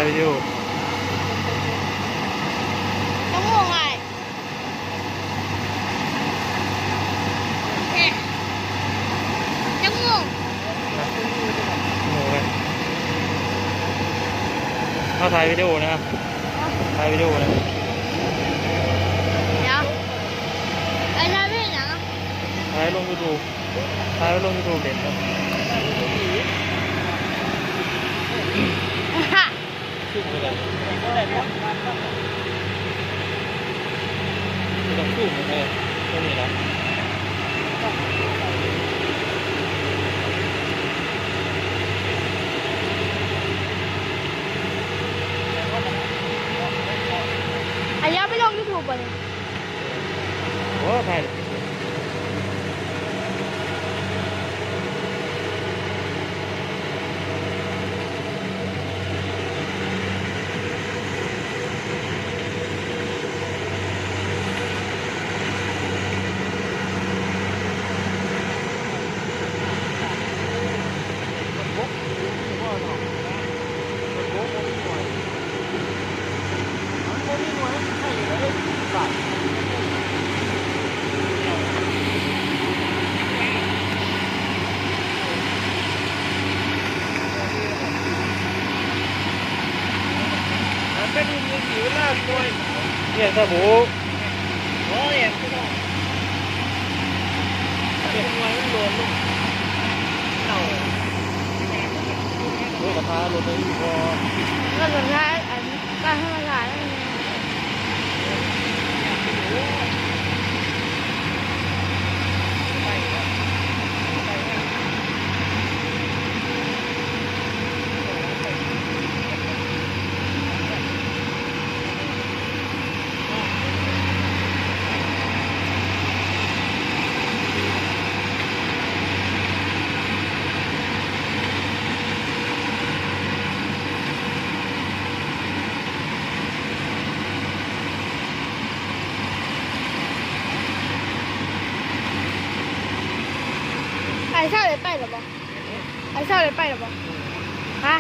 วิดีโอจะง่วงไงจะง่วงโง่เลยเขาถ่ายวิดีโอนะครับถ่ายวิดีโอนะเดี๋ยวไอ้นายเป็นยัง ถ่ายลงยูทูบถ่ายลงยูทูบเด่นครับขึ้นไปเลยไม่ต้องขึ้นเลยตัวนี้นะไอ้ยาไปลงยูทูบไปเลย โอ้ถ่ายเป็นมือถือลากด้วย เนี่ยสบู่ โอ้ยไม่ต้องเป็นไว้มันโดนลูกเต่า ด้วยกระทะรถเลยพอ ก็สุดท้ายอันการให้มาถ่ายแล้วเนี่ยไอ้เช่าเลยไปหรอปะไอ้เช่าเลยไปหรอปะฮะ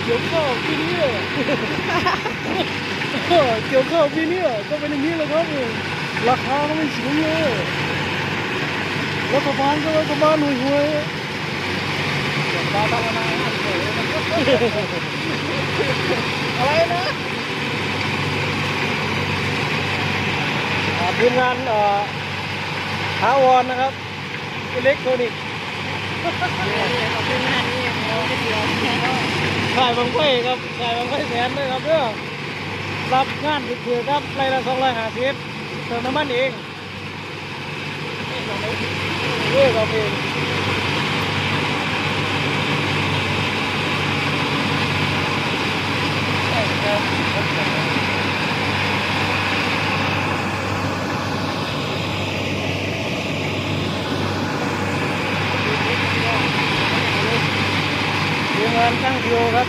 เกี่ยวข้าวปีนี้เกี่ยวข้าวปีนี้ก็เป็นอย่างนี้แหละครับราคาก็ไม่สูงเลยรัฐบาลก็รัฐบาลห่วยๆตาตาลายอะไรนะทีมงานถาวรนะครับอิเล็กทรอนิกส์ขายบังไฟครับขายบังไฟแสนเลยครับเด้อรับงานถือครับไรละ250เติมน้ำมันเองเราเองทีมงานช่างคิวครับ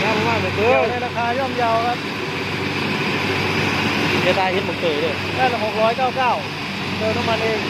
ย่างมากเลยเด้อในราคาย่อมเยาครับ เดี๋ยวตายเห็นหมดเลยเลย ได้ละ699เติมน้ำมันเอง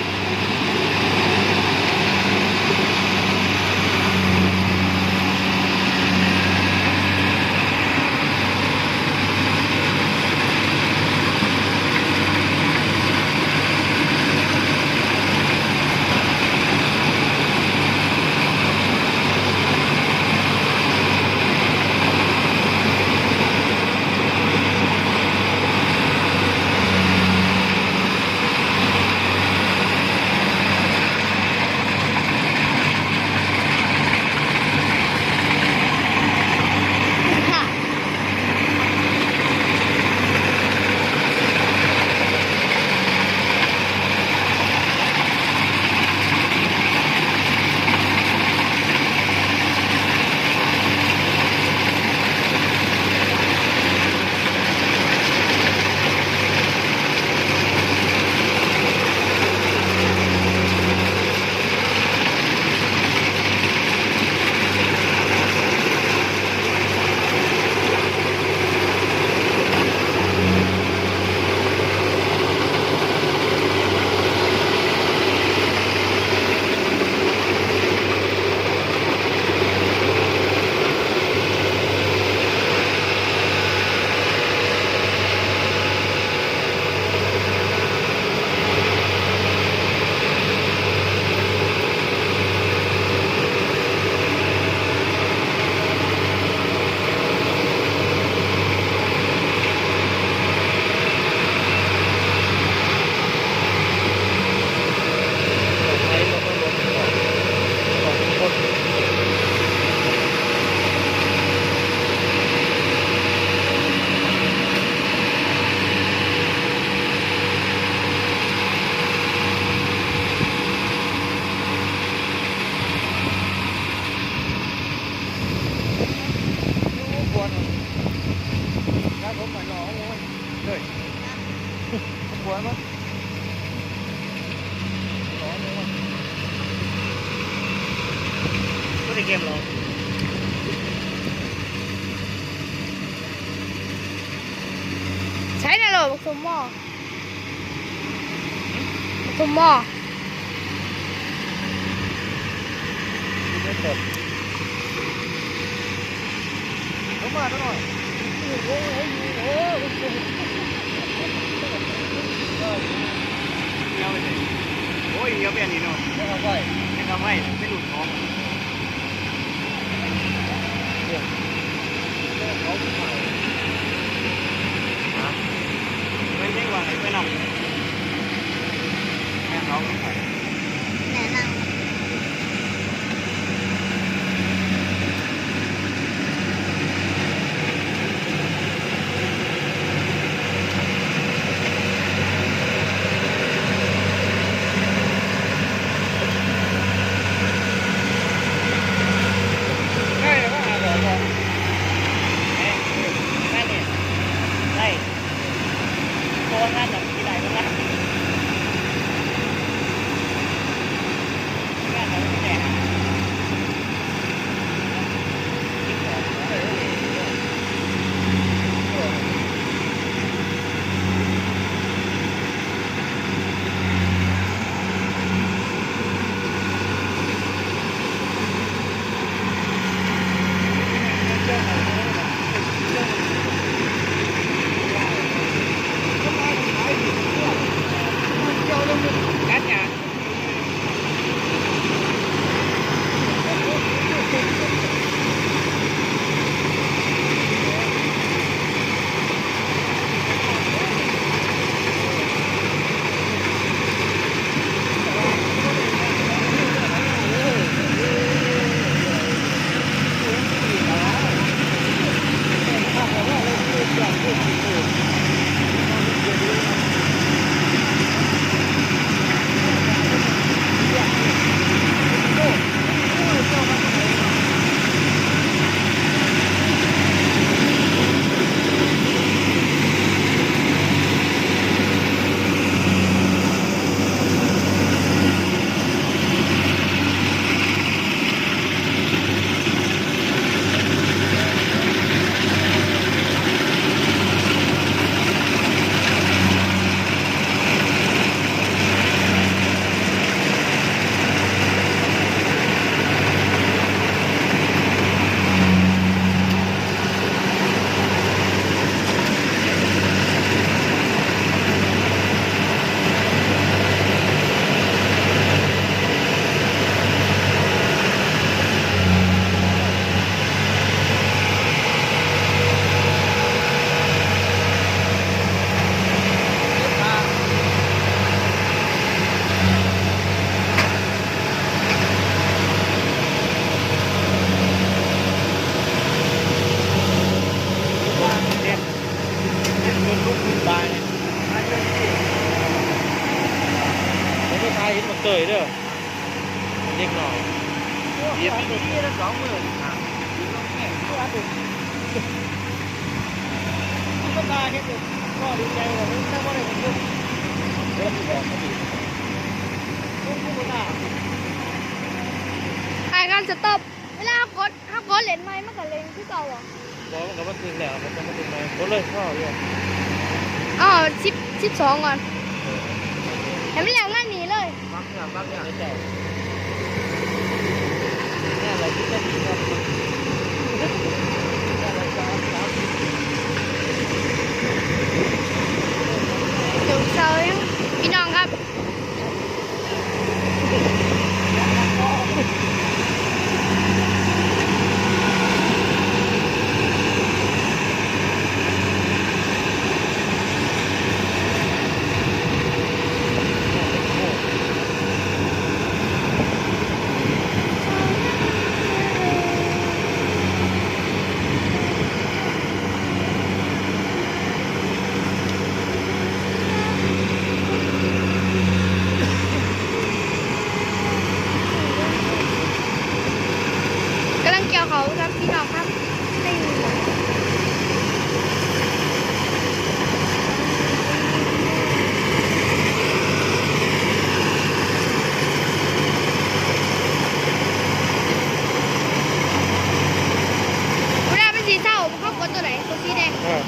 ได้เกมหรอ ใช้ในโหลดสมหม้อสมหม้อ ไม่เปิดเข้ามาหน่อยโอ้ยโอ้ย เงี้ยไปเลยโอ้ยเงี้ยเป็นนี่เนาะ ไม่เอาไป ไม่ทำให้ไม่หลุดท้อง เขาถ่าย ไม่ใช่ว่าไปนำแม่เขาไม่ใส่ แนะนำ ง่ายมากเลยบอก แม่เนี่ยได้ตัวงานแบบที่ไหนบ้างนะงานแบบที่ไหนนะการงาน เตยเด้อเด็กหน่อย เดี๋ยวมีที่ละ20,000ก็ตาเห็นก็ดีใจว่าถ้าว่าได้เป็นลูกเริ่มบอกเขาดีลูกก็ได้ ไอ้การสต็อปเวลาเขากดเลนไม้มันกับเลนที่เก่าอ่ะ บอกมันกับมันตึงแล้วมันจะมาตึงไหมก็เลยพ่ออยู่ อ๋อ12ก่อนเห็นไหมแล้วงานหนีเลย บางอย่างในใจเนี่ยอะไรที่จะดีครับอะไรจะ ถึงเซายังพี่น้องครับกำลังเกี่ยวเขาครับพี่น้องครับนี่ ว่าตัวไหนตัวสีแดง เออ